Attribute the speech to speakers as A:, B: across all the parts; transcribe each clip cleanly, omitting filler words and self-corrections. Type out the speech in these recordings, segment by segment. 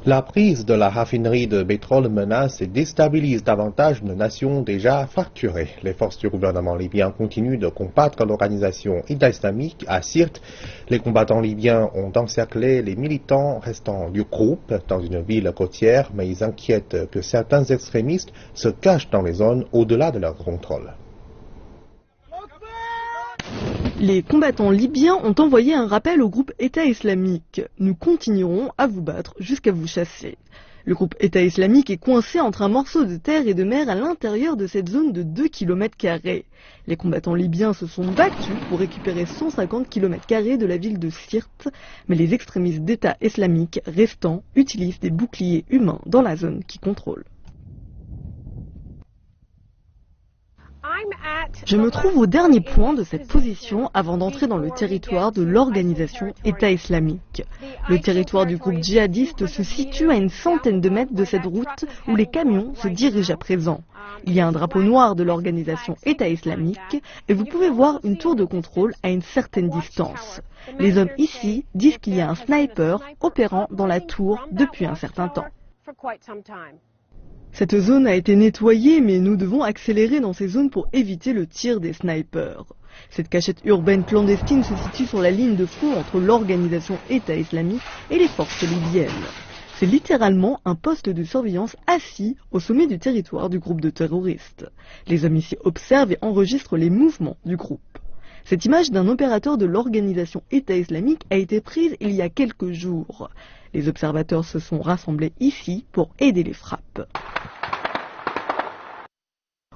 A: La prise de la raffinerie de pétrole menace et déstabilise davantage une nation déjà fracturée. Les forces du gouvernement libyen continuent de combattre l'organisation État islamique à Sirte. Les combattants libyens ont encerclé les militants restants du groupe dans une ville côtière, mais ils inquiètent que certains extrémistes se cachent dans les zones au-delà de leur contrôle.
B: Les combattants libyens ont envoyé un rappel au groupe État islamique. Nous continuerons à vous battre jusqu'à vous chasser. Le groupe État islamique est coincé entre un morceau de terre et de mer à l'intérieur de cette zone de 2 km². Les combattants libyens se sont battus pour récupérer 150 km² de la ville de Sirte, mais les extrémistes d'État islamique restants utilisent des boucliers humains dans la zone qu'ils contrôlent. Je me trouve au dernier point de cette position avant d'entrer dans le territoire de l'organisation État islamique. Le territoire du groupe djihadiste se situe à une centaine de mètres de cette route où les camions se dirigent à présent. Il y a un drapeau noir de l'organisation État islamique et vous pouvez voir une tour de contrôle à une certaine distance. Les hommes ici disent qu'il y a un sniper opérant dans la tour depuis un certain temps. Cette zone a été nettoyée, mais nous devons accélérer dans ces zones pour éviter le tir des snipers. Cette cachette urbaine clandestine se situe sur la ligne de front entre l'organisation État islamique et les forces libyennes. C'est littéralement un poste de surveillance assis au sommet du territoire du groupe de terroristes. Les hommes ici observent et enregistrent les mouvements du groupe. Cette image d'un opérateur de l'organisation État islamique a été prise il y a quelques jours. Les observateurs se sont rassemblés ici pour aider les frappes.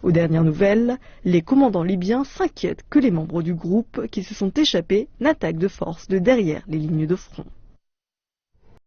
B: Aux dernières nouvelles, les commandants libyens s'inquiètent que les membres du groupe qui se sont échappés n'attaquent de force de derrière les lignes de front.